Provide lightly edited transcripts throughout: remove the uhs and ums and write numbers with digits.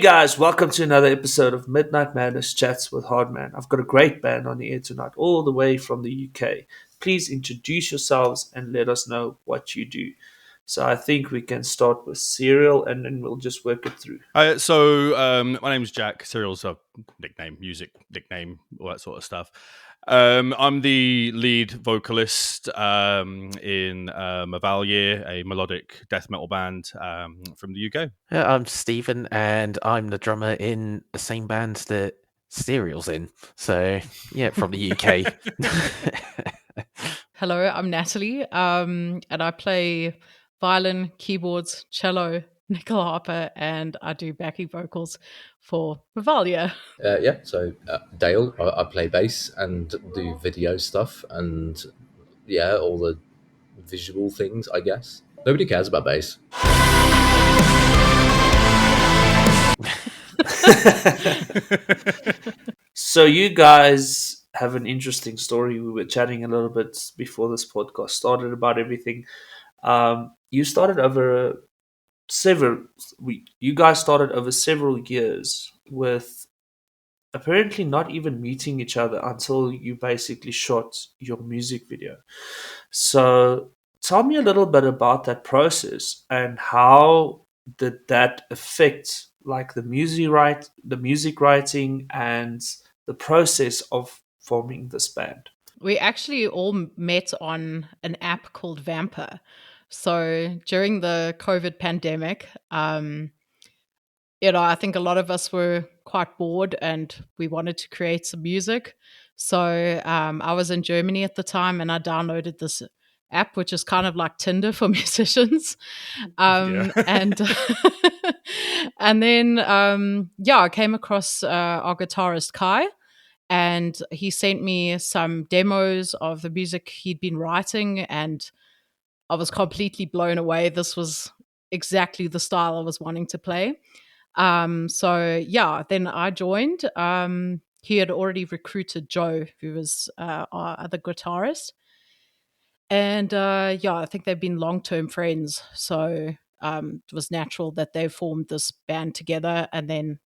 guys, welcome to another episode of Midnight Madness Chats with Hardman. I've got a great band on the air tonight, all the way from the UK. Please introduce yourselves and let us know what you do. So I think we can start with Serial and then we'll just work it through. My name's Jack. Serial's a nickname, music nickname, all that sort of stuff. I'm the lead vocalist in MývalyIr, a melodic death metal band from the UK. I'm Stephen, and I'm the drummer in the same band that Serial's in. So, yeah, from the UK. Hello, I'm Natalie, and I play violin, keyboards, cello, Nyckelharpa, and I do backing vocals for MyvalyIr. Dale, I play bass and do video stuff and all the visual things, I guess. Nobody cares about bass. So you guys have an interesting story. We were chatting a little bit before this podcast started about everything. You started over you guys started over several years with apparently not even meeting each other until you basically shot your music video. So tell me a little bit about that process and how did that affect like the music writing and the process of forming this band. We actually all met on an app called Vamper. So during the COVID pandemic, I think a lot of us were quite bored and we wanted to create some music. So I was in Germany at the time and I downloaded this app, which is kind of like Tinder for musicians. And then I came across our guitarist Kai, and he sent me some demos of the music he'd been writing, and I was completely blown away. This was exactly the style I was wanting to play. Then I joined. He had already recruited Joe, who was our other guitarist. And I think they've been long-term friends. So it was natural that they formed this band together. And then,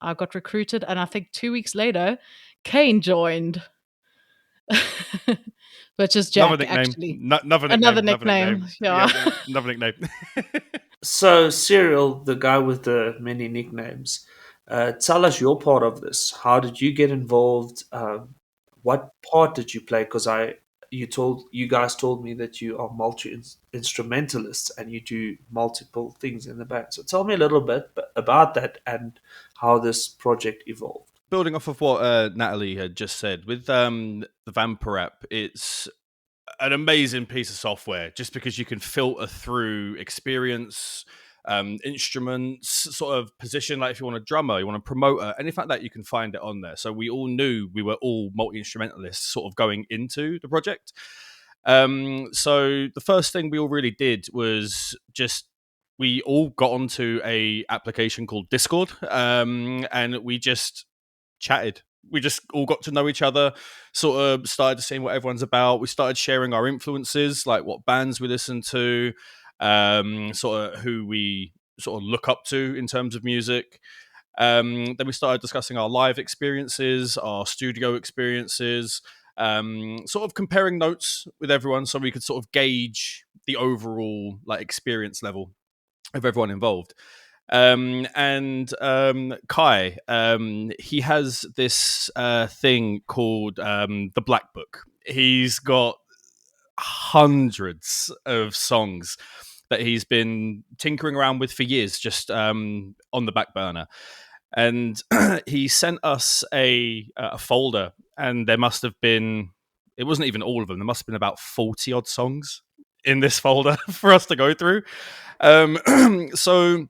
I got recruited. And I think 2 weeks later, Kane joined. Which is Jack, another nickname. Actually. Another nickname. Yeah. Another nickname. So, Serial, the guy with the many nicknames, tell us your part of this. How did you get involved? What part did you play? Because you guys told me that you are multi-instrumentalists and you do multiple things in the band. So tell me a little bit about that and how this project evolved. Building off of what Natalie had just said, with the Vamper app, it's an amazing piece of software just because you can filter through experience, instruments, sort of position. Like if you want a drummer, you want a promoter, anything like that, you can find it on there. So we all knew we were all multi-instrumentalists sort of going into the project. So the first thing we all really did was we all got onto a application called Discord, and we just chatted. We just all got to know each other, sort of started seeing what everyone's about. We started sharing our influences, like what bands we listen to, sort of who we sort of look up to in terms of music. Then we started discussing our live experiences, our studio experiences, sort of comparing notes with everyone so we could sort of gauge the overall like experience level of everyone involved. Kai, he has this thing called the Black Book. He's got hundreds of songs that he's been tinkering around with for years, just on the back burner. And he sent us a folder, and there must have been, it wasn't even all of them, there must have been about 40 odd songs in this folder for us to go through. So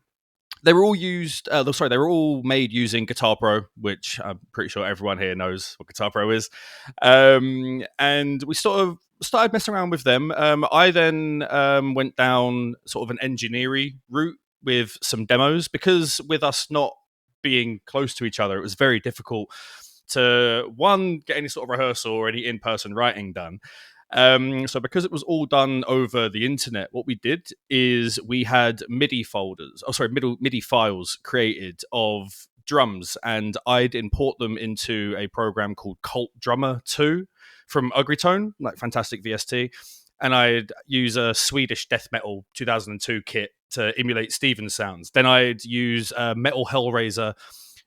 they were all they were all made using Guitar Pro, which I'm pretty sure everyone here knows what Guitar Pro is. And we sort of started messing around with them. I then went down sort of an engineering route with some demos, because with us not being close to each other, it was very difficult to, one, get any sort of rehearsal or any in-person writing done. So because it was all done over the internet, what we did is we had MIDI files created of drums, and I'd import them into a program called Cult Drummer 2 from Uglytone, like fantastic VST. And I'd use a Swedish death metal 2002 kit to emulate Steven's sounds. Then I'd use Metal Hellraiser,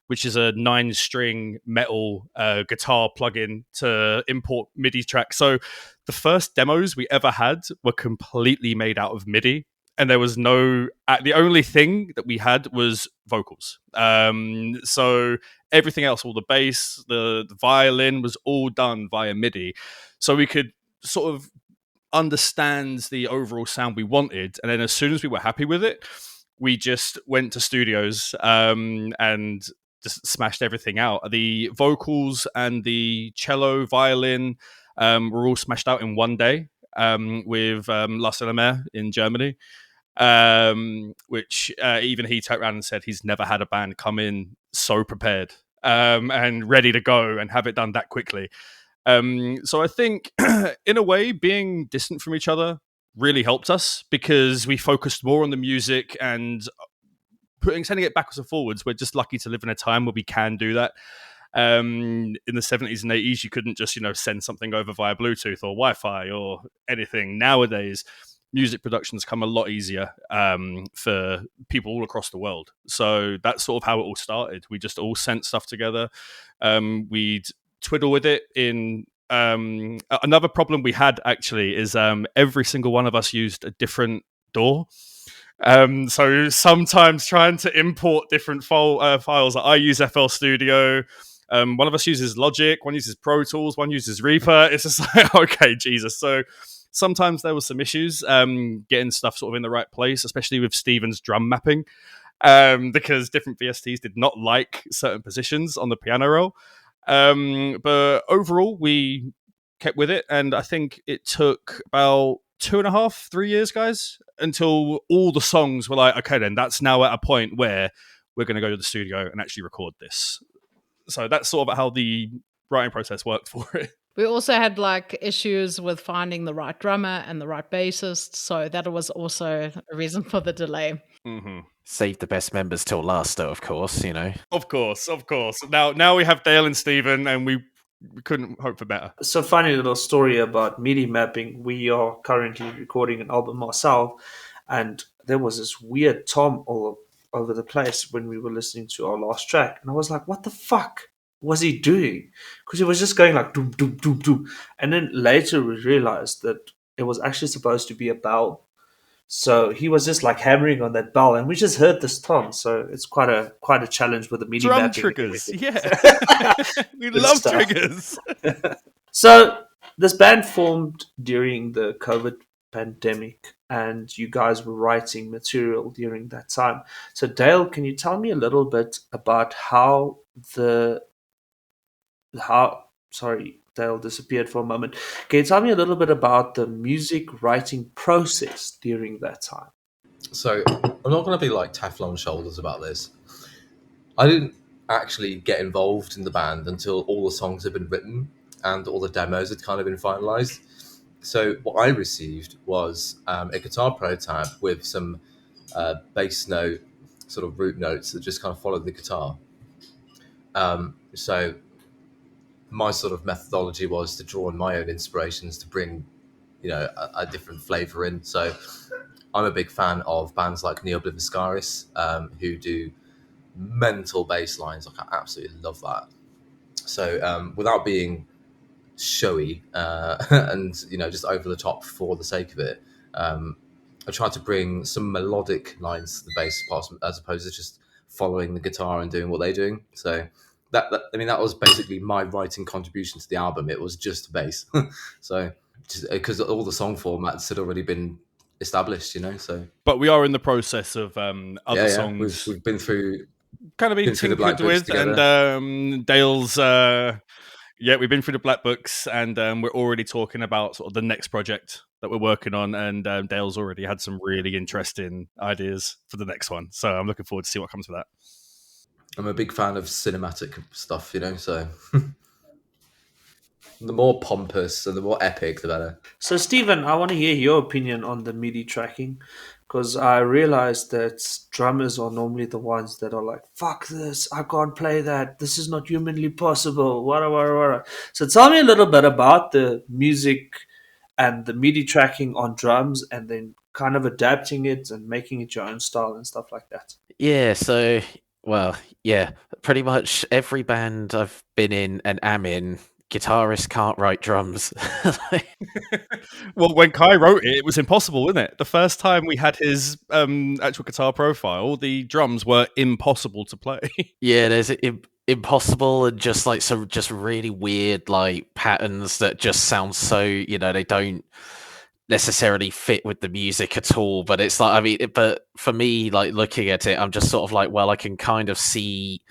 which is a 9-string metal guitar plugin to import MIDI tracks. So the first demos we ever had were completely made out of MIDI. And there was the only thing that we had was vocals. So everything else, all the bass, the violin was all done via MIDI. So we could sort of understand the overall sound we wanted. And then as soon as we were happy with it, we just went to studios and just smashed everything out. The vocals and the cello, violin were all smashed out in one day with La Cellamare in Germany, which even he turned around and said he's never had a band come in so prepared and ready to go and have it done that quickly. So I think, in a way, being distant from each other really helped us because we focused more on the music and sending it backwards and forwards. We're just lucky to live in a time where we can do that. In the 70s and 80s, you couldn't just, send something over via Bluetooth or Wi-Fi or anything. Nowadays, music productions come a lot easier for people all across the world. So that's sort of how it all started. We just all sent stuff together. We'd twiddle with it in another problem we had actually is every single one of us used a different DAW. So sometimes trying to import different files, I use FL Studio. One of us uses Logic, one uses Pro Tools, one uses Reaper. It's just like, okay, Jesus. So sometimes there was some issues getting stuff sort of in the right place, especially with Steven's drum mapping, because different VSTs did not like certain positions on the piano roll. But overall, we kept with it, and I think it took about 2.5, 3 years, guys, until all the songs were like, okay, then that's now at a point where we're going to go to the studio and actually record this. So that's sort of how the writing process worked for it. We also had issues with finding the right drummer and the right bassist, so that was also a reason for the delay. Mm-hmm. Save the best members till last, though, of course, Of course. Now we have Dale and Steven, and we couldn't hope for better. So, funny little story about MIDI mapping. We are currently recording an album ourselves, and there was this weird tom all over the place when we were listening to our last track. And I was like, what the fuck was he doing? Because he was just going like doom, doom, doom, doom. And then later we realized that it was actually supposed to be a bell. So he was just hammering on that bell, and we just heard this tom. So it's quite a challenge with the MIDI drum mapping. Triggers, yeah. We love stuff. Triggers. So this band formed during the COVID pandemic, and you guys were writing material during that time. So Dale, can you tell me a little bit about sorry, Dale disappeared for a moment. Can you tell me a little bit about the music writing process during that time? So I'm not going to be like Teflon shoulders about this. I didn't actually get involved in the band until all the songs had been written and all the demos had kind of been finalized. So what I received was a guitar prototype with some bass note, sort of root notes that just kind of followed the guitar. So my sort of methodology was to draw on my own inspirations to bring, a different flavor in. So I'm a big fan of bands like Mývalyĉir, who do mental bass lines. I absolutely love that. So without being showy and just over the top for the sake of it, I tried to bring some melodic lines to the bass parts as opposed to just following the guitar and doing what they're doing. So that was basically my writing contribution to the album. It was just bass. So because all the song formats had already been established, so. But we are in the process of other songs. We've been through, kind of been tinkered with, together. And Dale's. We've been through the Black Books, and we're already talking about sort of the next project that we're working on. And Dale's already had some really interesting ideas for the next one, so I'm looking forward to see what comes with that. I'm a big fan of cinematic stuff, so. The more pompous and the more epic, the better. So, Stephen, I want to hear your opinion on the MIDI tracking because I realized that drummers are normally the ones that are like, fuck this, I can't play that, this is not humanly possible, wara, wara, wara. So, tell me a little bit about the music and the MIDI tracking on drums and then kind of adapting it and making it your own style and stuff like that. Yeah, so well, yeah, pretty much every band I've been in and am in, guitarists can't write drums. Well, when Kai wrote it, it was impossible, wasn't it? The first time we had his actual guitar profile, the drums were impossible to play. Yeah, there's impossible and just like some just really weird like patterns that just sound so, they don't necessarily fit with the music at all. But it's like, I mean, but for me, like looking at it, I'm just sort of like, well, I can kind of see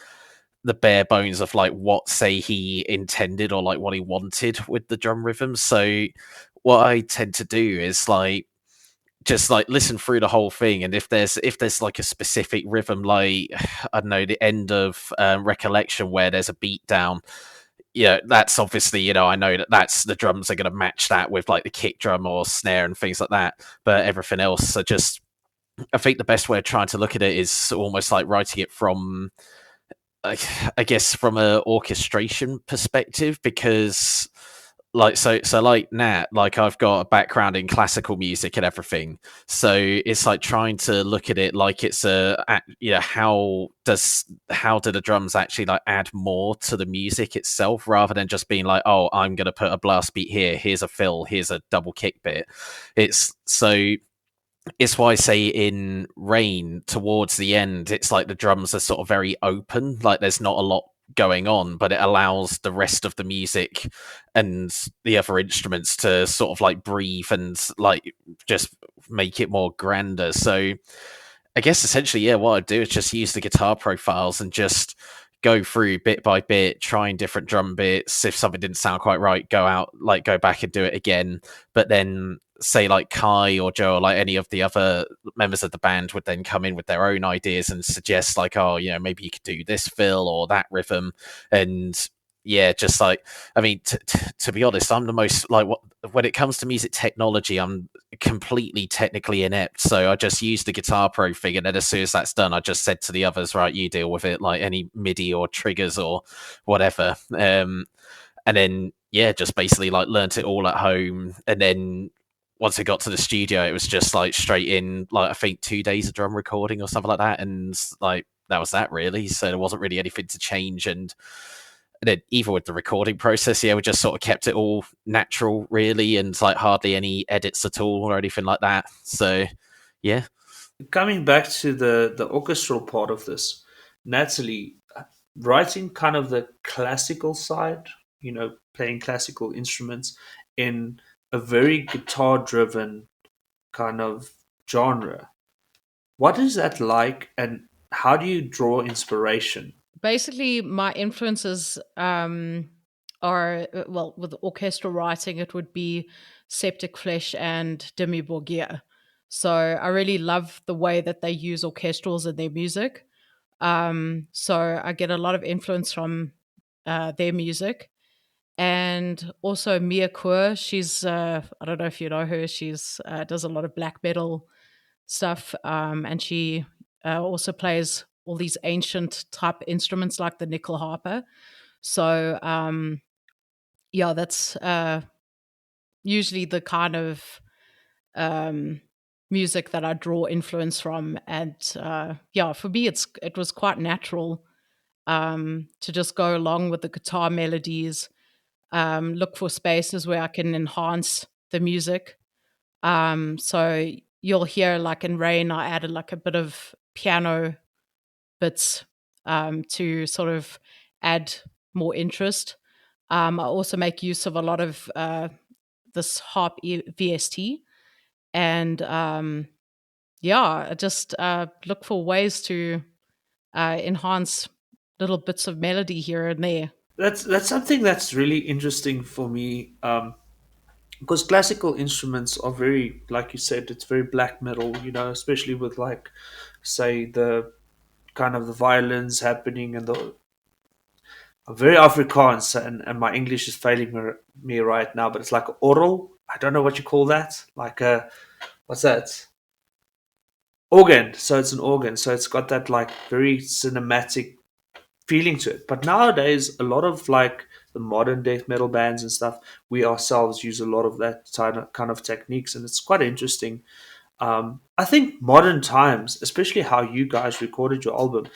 the bare bones of like what say he intended or like what he wanted with the drum rhythm. So what I tend to do is like just like listen through the whole thing, and if there's like a specific rhythm, like I don't know, the end of Recollection where there's a beat down, that's obviously, I know that's the drums are going to match that with like the kick drum or snare and things like that, but everything else are just, I think the best way of trying to look at it is almost like writing it from, I guess, from a orchestration perspective, because so like Nat, like I've got a background in classical music and everything, so it's like trying to look at it like it's how do the drums actually like add more to the music itself, rather than just being like, oh, I'm gonna put a blast beat here, here's a fill, here's a double kick bit. It's why I say in Rain, towards the end, it's like the drums are sort of very open, like there's not a lot going on, but it allows the rest of the music and the other instruments to sort of like breathe and like just make it more grander. So I guess essentially, yeah, what I'd do is just use the guitar profiles and just go through bit by bit, trying different drum bits. If something didn't sound quite right, go back and do it again. But then say like Kai or Joe or like any of the other members of the band would then come in with their own ideas and suggest like, oh, maybe you could do this fill or that rhythm. And yeah, just like, I mean, to be honest, I'm the most like, when it comes to music technology, I'm completely technically inept. So I just use the Guitar Pro thing, and then as soon as that's done, I just said to the others, right, you deal with it, like any MIDI or triggers or whatever. And then yeah, just basically like learnt it all at home, and then once I got to the studio, it was just like straight in, like I think 2 days of drum recording or something like that, and like that was that really. So there wasn't really anything to change, and then even with the recording process, yeah, we just sort of kept it all natural, really, and like hardly any edits at all or anything like that. So, yeah. Coming back to the orchestral part of this, Natalie, writing kind of the classical side, playing classical instruments in a very guitar-driven kind of genre. What is that like, and how do you draw inspiration? Basically, my influences are, well, with orchestral writing, it would be Septic Flesh and Demi Borgir. So I really love the way that they use orchestrals in their music. So I get a lot of influence from their music. And also Myrkur, she's, I don't know if you know her, she's does a lot of black metal stuff. And she also plays all these ancient type instruments like the Nyckelharpa. So yeah, that's usually the kind of music that I draw influence from. And yeah, for me, it was quite natural to just go along with the guitar melodies, look for spaces where I can enhance the music. So you'll hear like in Rain, I added like a bit of piano bits to sort of add more interest. I also make use of a lot of this harp VST, and yeah, I just look for ways to enhance little bits of melody here and there. That's something that's really interesting for me, because classical instruments are very, like you said, it's very black metal. Especially with like, say, the kind of the violins happening and I'm very Afrikaans, and my English is failing me right now, but it's like oral. I don't know what you call that. Like what's that? Organ. So it's an organ. So it's got that like very cinematic feeling to it. But nowadays, a lot of like the modern death metal bands and stuff, we ourselves use a lot of that kind of techniques, and it's quite interesting. I think modern times, especially how you guys recorded your album,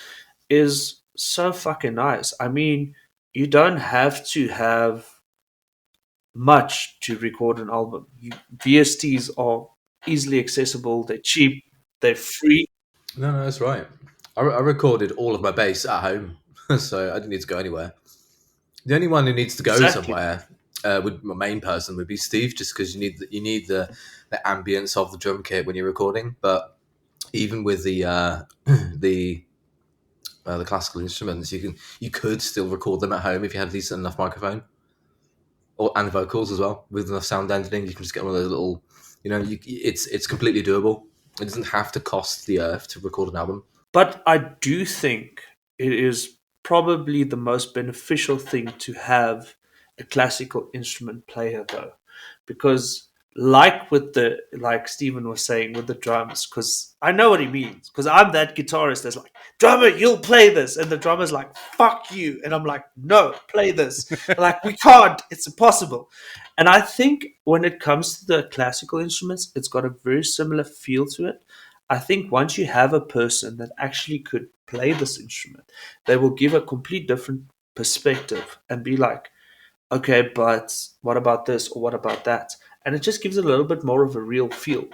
is so fucking nice. I mean, you don't have to have much to record an album. VSTs are easily accessible, they're cheap, they're free. No, that's right. I recorded all of my bass at home, so I didn't need to go anywhere. The only one who needs to go Exactly. somewhere, would my main person would be Steve, just because you need the ambience of the drum kit when you're recording. But even with the classical instruments, you could still record them at home if you had a decent enough microphone, and vocals as well with enough sound deadening. You can just get one of those little, it's completely doable. It doesn't have to cost the earth to record an album. But I do think it is probably the most beneficial thing to have a classical instrument player, though, because like Stephen was saying with the drums, because I know what he means, because I'm that guitarist that's like, drummer, you'll play this, and the drummer's like, fuck you, and I'm like, no, play this. Like, we can't, it's impossible. And I think when it comes to the classical instruments, it's got a very similar feel to it. I think once you have a person that actually could play this instrument, they will give a complete different perspective and be like, okay, but what about this or what about that? And it just gives it a little bit more of a real feel.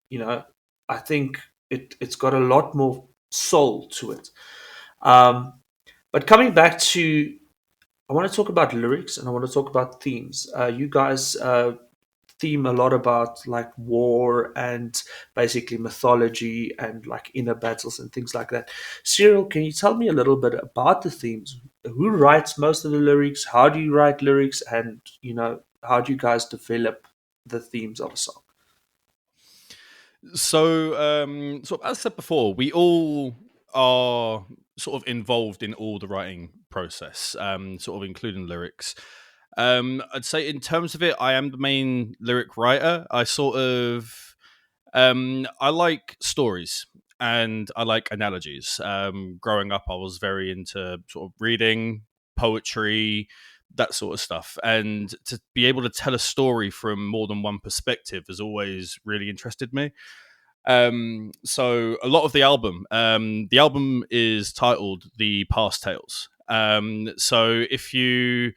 You know, I think it's got a lot more soul to it. Um, but coming back to, I want to talk about lyrics and I want to talk about themes. You guys theme a lot about like war and basically mythology and like inner battles and things like that. Cyril, can you tell me a little bit about the themes? Who writes most of the lyrics? How do you write lyrics? And, how do you guys develop the themes of a song? So as I said before, we all are sort of involved in all the writing process, sort of including lyrics. I'd say in terms of it, I am the main lyric writer. I like stories and I like analogies. Growing up, I was very into sort of reading poetry, that sort of stuff, and to be able to tell a story from more than one perspective has always really interested me. So a lot of the album is titled The Past Tales. So if you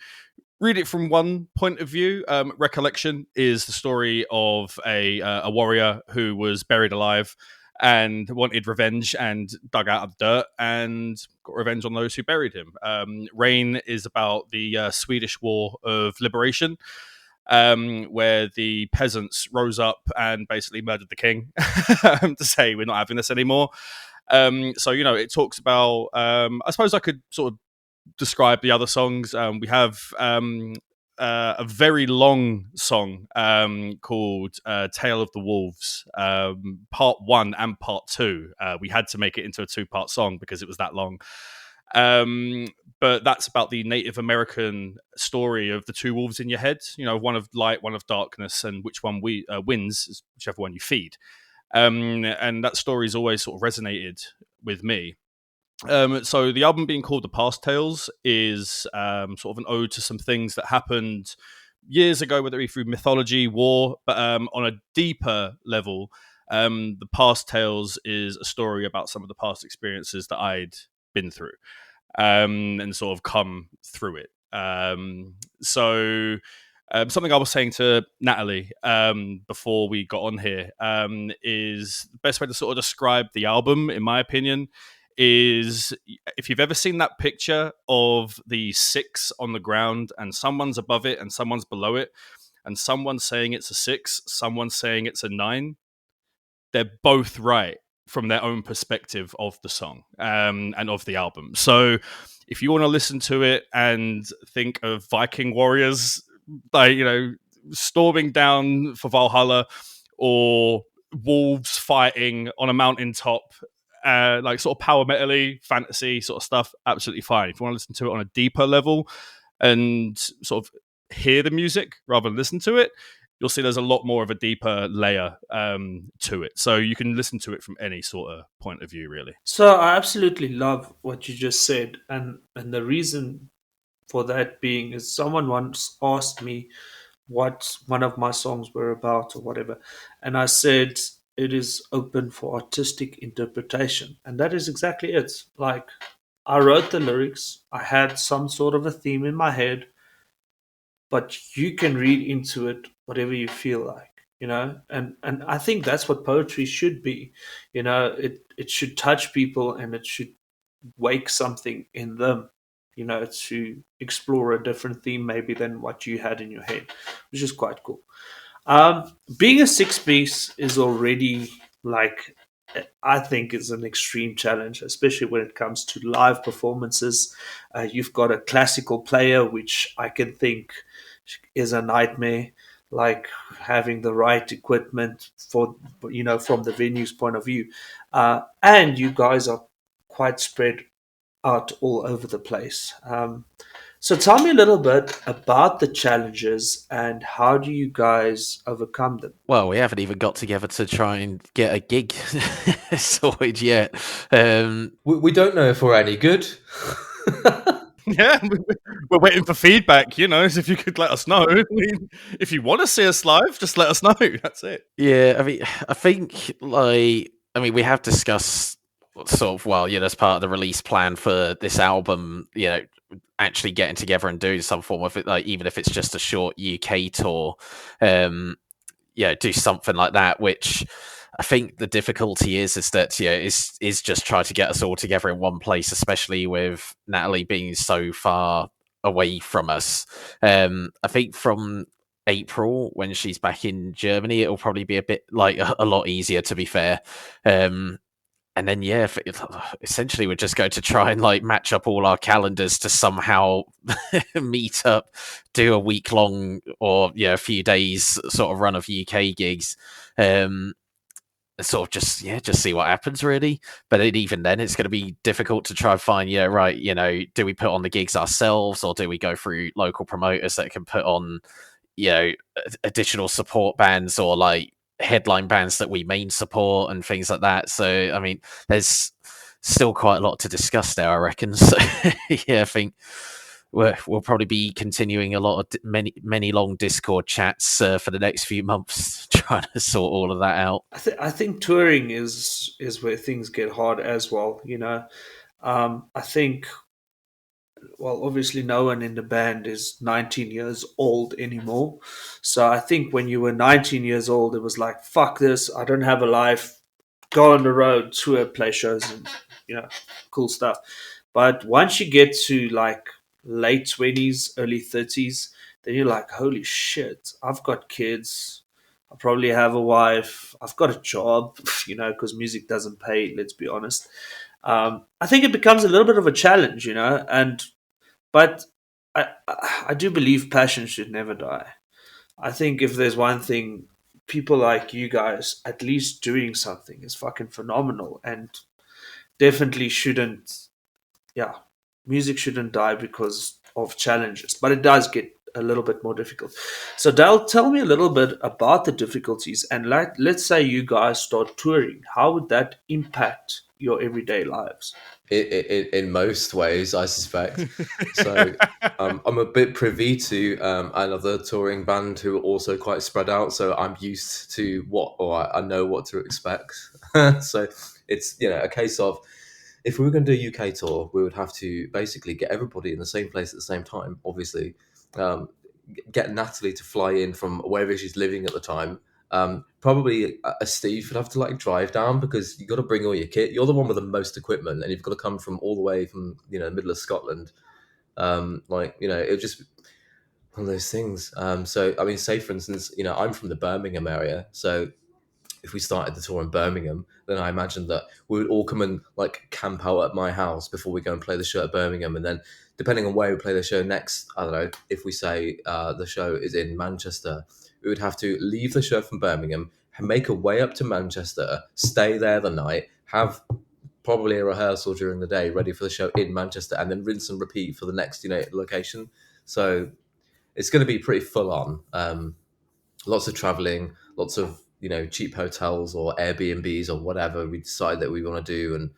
read it from one point of view, Recollection is the story of a warrior who was buried alive and wanted revenge and dug out of dirt and got revenge on those who buried him. Rain is about the Swedish War of Liberation, where the peasants rose up and basically murdered the king to say we're not having this anymore. So, it talks about, I suppose I could sort of describe the other songs. We have a very long song called Tale of the Wolves, part 1 and part 2. We had to make it into a 2-part song because it was that long. But that's about the Native American story of the two wolves in your head, one of light, one of darkness, and which one wins, whichever one you feed. And that story's always sort of resonated with me. So the album being called The Past Tales is sort of an ode to some things that happened years ago, whether it be through mythology, war, but on a deeper level, The Past Tales is a story about some of the past experiences that I'd been through, and sort of come through it. Something I was saying to Natalie before we got on here is the best way to sort of describe the album, in my opinion, is if you've ever seen that picture of the 6 on the ground and someone's above it and someone's below it and someone's saying it's a 6, someone's saying it's a 9, they're both right from their own perspective of the song and of the album. So if you want to listen to it and think of Viking warriors, like, storming down for Valhalla, or wolves fighting on a mountaintop like sort of power metal-y, fantasy sort of stuff, absolutely fine. If you want to listen to it on a deeper level and sort of hear the music rather than listen to it, you'll see there's a lot more of a deeper layer to it. So you can listen to it from any sort of point of view, really. So I absolutely love what you just said, and the reason for that being is someone once asked me what one of my songs were about or whatever, and I said it is open for artistic interpretation, and that is exactly it. Like, I wrote the lyrics, I had some sort of a theme in my head, but you can read into it whatever you feel like, and I think that's what poetry should be. It should touch people, and it should wake something in them, to explore a different theme maybe than what you had in your head, which is quite cool. Being a six piece is already, like, I think is an extreme challenge, especially when it comes to live performances. You've got a classical player, which I can think is a nightmare, like having the right equipment for, from the venue's point of view. And you guys are quite spread out all over the place. So tell me a little bit about the challenges and how do you guys overcome them? Well, we haven't even got together to try and get a gig sorted yet. We don't know if we're any good. Yeah, we're waiting for feedback, so if you could let us know. If you want to see us live, just let us know. That's it. Yeah, I think, we have discussed sort of, as part of the release plan for this album, actually getting together and doing some form of it, like even if it's just a short UK tour, do something like that, which I think the difficulty is that is just try to get us all together in one place, especially with Natalie being so far away from us. I think from April, when she's back in Germany, it'll probably be a bit like a lot easier, to be fair. And then, essentially we're just going to try and match up all our calendars to somehow meet up, do a week long or a few days sort of run of UK gigs. Sort of just see what happens, really. But even then, it's going to be difficult to try and find, do we put on the gigs ourselves, or do we go through local promoters that can put on, additional support bands or headline bands that we main support and things like that. So, there's still quite a lot to discuss there, I reckon. So, I think we'll probably be continuing a lot of many long Discord chats for the next few months, trying to sort all of that out. I think touring is where things get hard as well. I think, well, obviously no one in the band is 19 years old anymore. So I think when you were 19 years old, it was like, fuck this, I don't have a life, go on the road, tour, play shows, and, cool stuff. But once you get to late 20s, early 30s, then you're like, holy shit, I've got kids, I probably have a wife, I've got a job, because music doesn't pay, let's be honest. I think it becomes a little bit of a challenge, but I do believe passion should never die. I think if there's one thing, people like you guys at least doing something is fucking phenomenal, and definitely shouldn't, music shouldn't die because of challenges, but it does get a little bit more difficult. So Dale, tell me a little bit about the difficulties, and let's say you guys start touring. How would that impact your everyday lives? In most ways, I suspect. So I'm a bit privy to another touring band who are also quite spread out. So I'm used to I know what to expect. So it's a case of, if we were going to do a UK tour, we would have to basically get everybody in the same place at the same time. Obviously, get Natalie to fly in from wherever she's living at the time. Probably a Steve would have to drive down, because you got to bring all your kit. You're the one with the most equipment, and you've got to come from all the way from the middle of Scotland. It would just be one of those things. So say for instance, I'm from the Birmingham area, so if we started the tour in Birmingham, then I imagine that we would all come and camp out at my house before we go and play the show at Birmingham. And then depending on where we play the show next, I don't know, if we say the show is in Manchester, we would have to leave the show from Birmingham, make a way up to Manchester, stay there the night, have probably a rehearsal during the day, ready for the show in Manchester, and then rinse and repeat for the next, location. So it's going to be pretty full on. Lots of traveling, lots of, cheap hotels or Airbnbs or whatever we decide that we want to do. And,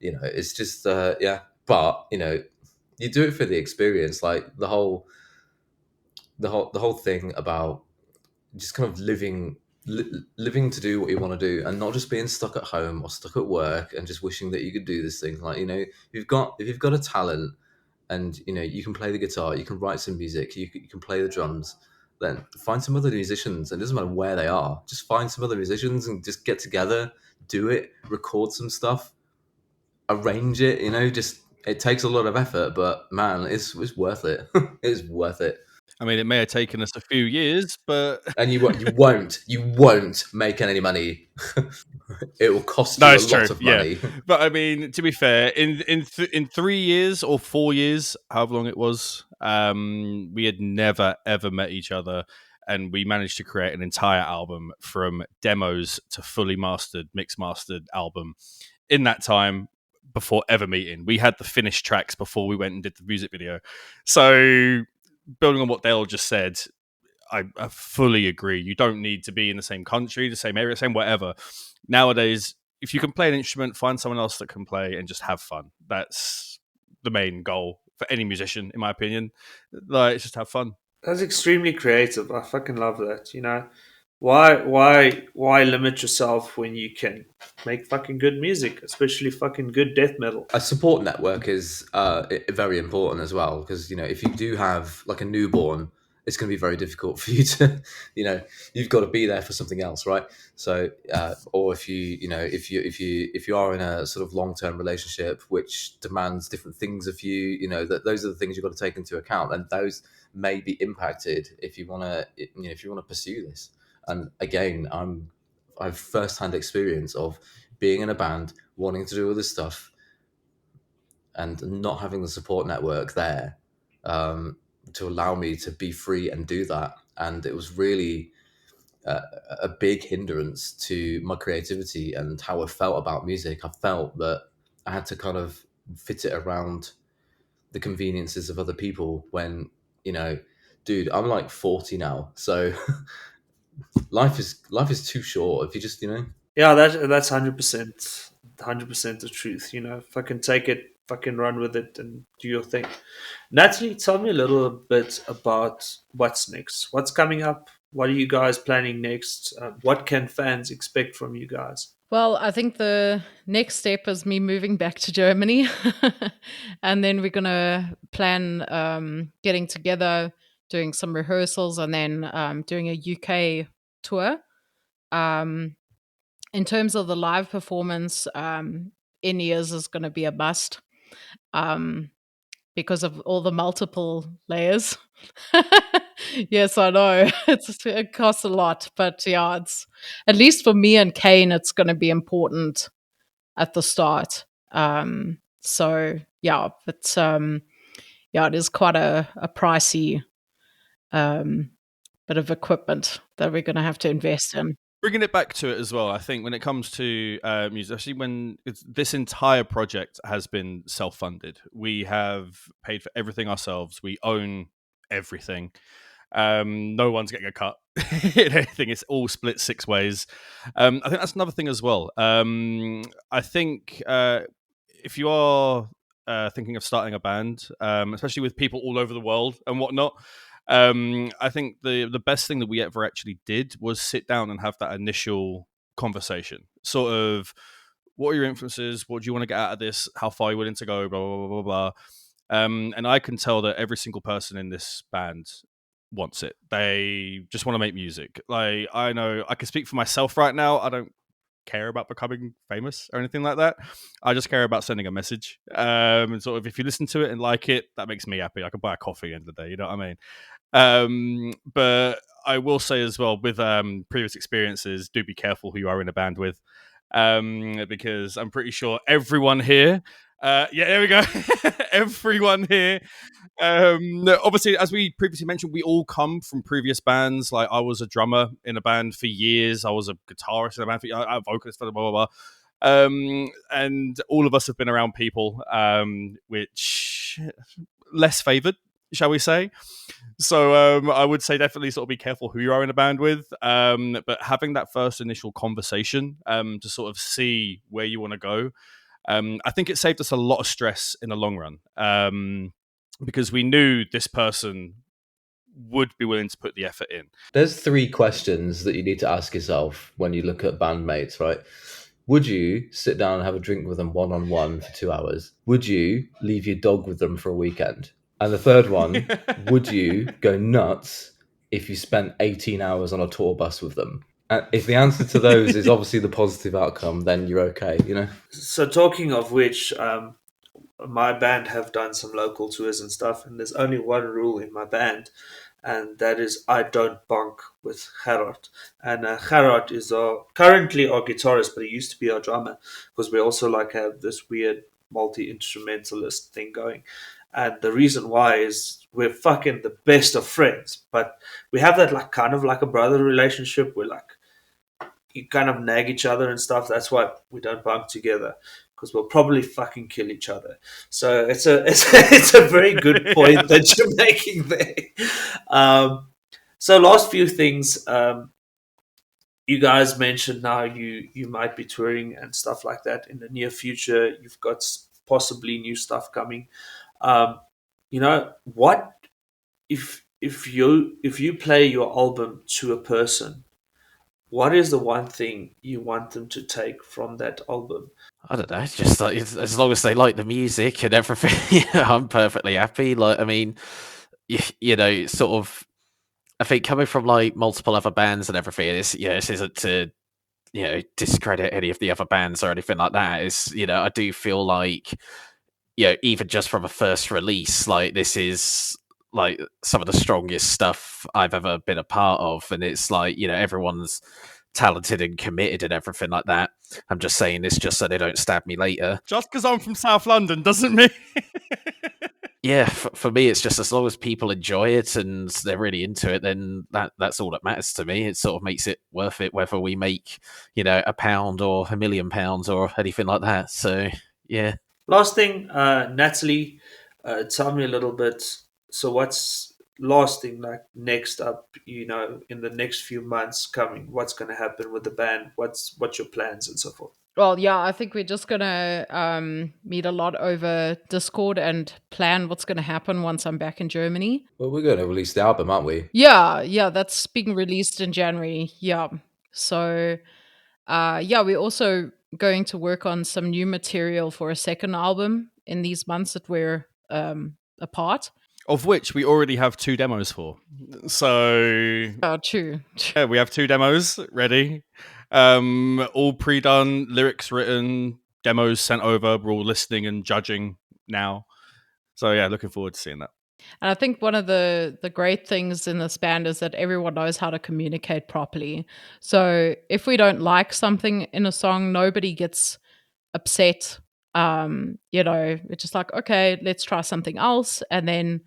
it's just, yeah. But, you do it for the experience, like the whole thing about just kind of living to do what you want to do, and not just being stuck at home or stuck at work and just wishing that you could do this thing. Like, if you've got a talent, and you can play the guitar, you can write some music, you can play the drums, then find some other musicians. And it doesn't matter where they are, just find some other musicians and just get together, do it, record some stuff, arrange it. Just, it takes a lot of effort, but man, it's worth it. It's worth it. I mean, it may have taken us a few years, but and you won't make any money. It will cost you a lot of money. Yeah. But I mean, to be fair, in 3 years or 4 years, however long it was, we had never ever met each other, and we managed to create an entire album from demos to fully mastered, mixed mastered album in that time. Before ever meeting, we had the finished tracks before we went and did the music video. So, building on what Dale just said, I fully agree. You don't need to be in the same country, the same area, same whatever. Nowadays, if you can play an instrument, find someone else that can play and just have fun. That's the main goal for any musician, in my opinion. Like, it's just have fun. That's extremely creative. I fucking love that. Why limit yourself when you can make fucking good music, especially fucking good death metal? A support network is very important as well, because if you do have like a newborn, it's going to be very difficult for you to, you've got to be there for something else, right? So, or if you are in a sort of long-term relationship which demands different things of you, that those are the things you've got to take into account, and those may be impacted if you want to pursue this. And again, I've first-hand experience of being in a band, wanting to do all this stuff, and not having the support network there to allow me to be free and do that. And it was really a big hindrance to my creativity and how I felt about music. I felt that I had to kind of fit it around the conveniences of other people when, dude, I'm like 40 now. So life is too short if you just, Yeah, that's 100% the truth. Fucking take it, fucking run with it, and do your thing. Natalie, tell me a little bit about what's next. What's coming up? What are you guys planning next? What can fans expect from you guys? Well, I think the next step is me moving back to Germany. And then we're going to plan getting together, doing some rehearsals, and then doing a UK tour. In terms of the live performance, in-ears is going to be a must because of all the multiple layers. Yes, I know. It costs a lot, but yeah, it's at least for me and Kane, it's going to be important at the start. So yeah, but it is quite a pricey bit of equipment that we're going to have to invest in. Bringing it back to it as well, I think when it comes to music, especially when this entire project has been self-funded, we have paid for everything ourselves. We own everything. No one's getting a cut in anything. It's all split 6 ways. I think that's another thing as well. I think if you are thinking of starting a band, especially with people all over the world and whatnot, I think the best thing that we ever actually did was sit down and have that initial conversation. Sort of, what are your influences? What do you want to get out of this? How far are you willing to go? Blah, blah, blah, blah, blah. And I can tell that every single person in this band wants it. They just want to make music. Like, I know I can speak for myself right now. I don't care about becoming famous or anything like that. I just care about sending a message. And sort of, if you listen to it and like it, that makes me happy. I can buy a coffee at the end of the day. You know what I mean? But I will say as well, with previous experiences, do be careful who you are in a band with, because I'm pretty sure everyone here, yeah, there we go. Everyone here. Obviously, as we previously mentioned, we all come from previous bands. Like, I was a drummer in a band for years. I was a guitarist in a band for a vocalist for blah, blah, blah. And all of us have been around people which less favored, shall we say. So I would say definitely sort of be careful who you are in a band with, but having that first initial conversation to sort of see where you want to go, I think it saved us a lot of stress in the long run, because we knew this person would be willing to put the effort in. There's 3 questions that you need to ask yourself when you look at bandmates, right? Would you sit down and have a drink with them one-on-one for 2 hours? Would you leave your dog with them for a weekend? And the third one, would you go nuts if you spent 18 hours on a tour bus with them? And if the answer to those is obviously the positive outcome, then you're okay, you know? So talking of which, my band have done some local tours and stuff, and there's only one rule in my band, and that is I don't bunk with Gerard. And Gerard is currently our guitarist, but he used to be our drummer, because we also like have this weird multi-instrumentalist thing going. And the reason why is we're fucking the best of friends, but we have that like kind of like a brother relationship. We're like, you kind of nag each other and stuff. That's why we don't bunk together, because we'll probably fucking kill each other. So it's a very good point that you're making there. So last few things, you guys mentioned now you might be touring and stuff like that in the near future. You've got possibly new stuff coming. What if you play your album to a person? What is the one thing you want them to take from that album? I don't know. It's just like as long as they like the music and everything, I'm perfectly happy. Like, I mean, you know, sort of. I think coming from like multiple other bands and everything, this isn't to discredit any of the other bands or anything like that. It's I do feel like even just from a first release, like this is like some of the strongest stuff I've ever been a part of, and it's like everyone's talented and committed and everything like that. I'm just saying this just so they don't stab me later. Just because I'm from South London doesn't mean. Yeah, for me, it's just as long as people enjoy it and they're really into it, then that's all that matters to me. It sort of makes it worth it, whether we make £1 or £1 million or anything like that. So yeah. Last thing, Natalie, tell me a little bit. So what's last thing, like next up, in the next few months coming? What's going to happen with the band? What's your plans and so forth? Well, yeah, I think we're just going to meet a lot over Discord and plan what's going to happen once I'm back in Germany. Well, we're going to release the album, aren't we? Yeah, that's being released in January. Yeah. So, we're also going to work on some new material for a second album in these months that we're apart. Of which we already have 2 demos for. So... true. Yeah, we have 2 demos ready. All pre-done, lyrics written, demos sent over. We're all listening and judging now. So yeah, looking forward to seeing that. And I think one of the great things in this band is that everyone knows how to communicate properly. So if we don't like something in a song, nobody gets upset. We're just like, okay, let's try something else. And then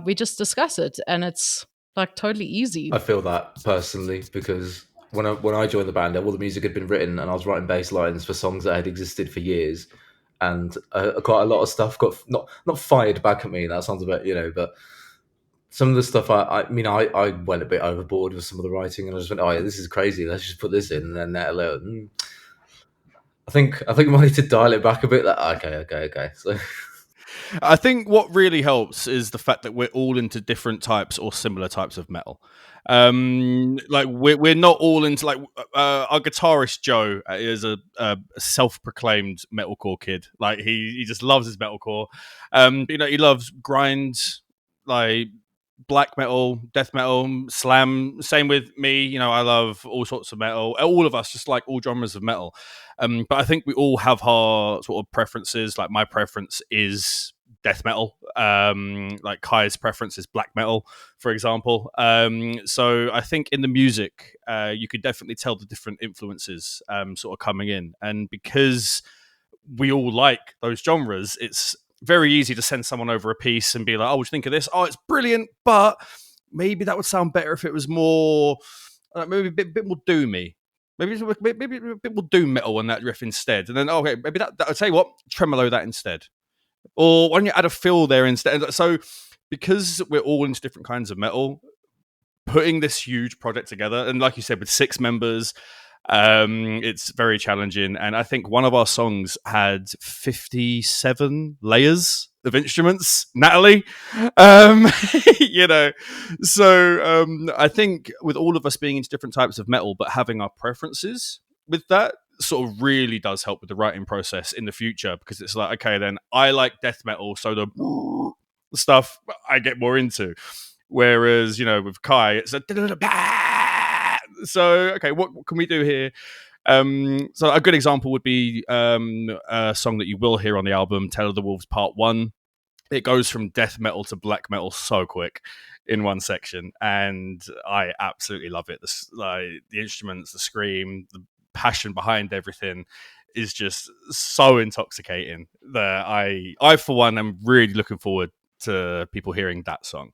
we just discuss it. And it's like totally easy. I feel that personally because when I joined the band, all the music had been written and I was writing bass lines for songs that had existed for years. And quite a lot of stuff got not fired back at me. That sounds a bit, but some of the stuff I went a bit overboard with some of the writing, and I just went, oh yeah, this is crazy. Let's just put this in, and then that alone. I think we might need to dial it back a bit. Okay. So. I think what really helps is the fact that we're all into different types or similar types of metal. Like we're not all into like our guitarist Joe is a self-proclaimed metalcore kid. Like he just loves his metalcore. He loves grind, like black metal, death metal, slam. Same with me. I love all sorts of metal. All of us just like all genres of metal. But I think we all have our sort of preferences. Like my preference is death metal. Like Kai's preference is black metal, for example. So I think in the music, you could definitely tell the different influences sort of coming in. And because we all like those genres, it's very easy to send someone over a piece and be like, oh, what do you think of this? Oh, it's brilliant, but maybe that would sound better if it was more, maybe a bit more doomy. Maybe we'll do metal on that riff instead, and then okay, maybe that I'll tell you what, tremolo that instead, or why don't you add a fill there instead? So because we're all into different kinds of metal, putting this huge project together, and like you said, with 6 members, it's very challenging. And I think one of our songs had 57 layers of instruments, Natalie. You know, so I think with all of us being into different types of metal, but having our preferences with that sort of really does help with the writing process in the future, because it's like, okay, then I like death metal, so the stuff I get more into. Whereas, with Kai, it's a so okay, what can we do here? So a good example would be a song that you will hear on the album, Tale of the Wolves Part 1. It goes from death metal to black metal so quick in one section, and I absolutely love it. The instruments, the scream, the passion behind everything is just so intoxicating that I for one am really looking forward to people hearing that song.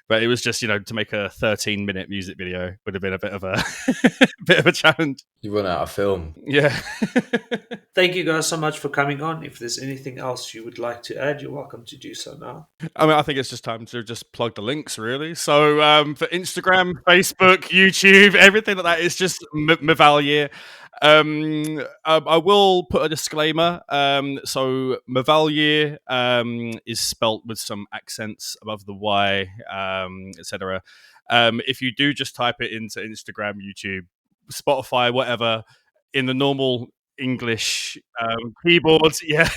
But it was just, to make a 13-minute music video would have been a bit of a bit of a challenge. You run out of film. Yeah. Thank you guys so much for coming on. If there's anything else you would like to add, you're welcome to do so now. I mean, I think it's just time to just plug the links, really. So for Instagram, Facebook, YouTube, everything like that, it's just Myvalyir. I will put a disclaimer. So Myvalyir is spelt with some accents above the Y, etc. If you do just type it into Instagram, YouTube, Spotify, whatever, in the normal English keyboards, yeah,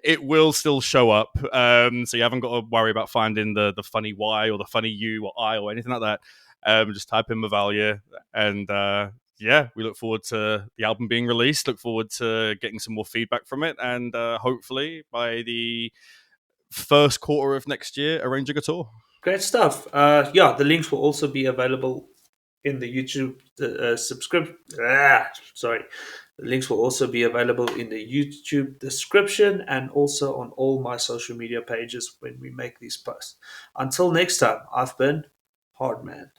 it will still show up. So you haven't got to worry about finding the funny Y or the funny U or I or anything like that. Just type in Myvalyir, and yeah, we look forward to the album being released. Look forward to getting some more feedback from it, and hopefully by the first quarter of next year, arranging a tour. Great stuff. Yeah, the links will also be available in the YouTube subscription. Sorry. The links will also be available in the YouTube description and also on all my social media pages when we make these posts. Until next time, I've been Hardman.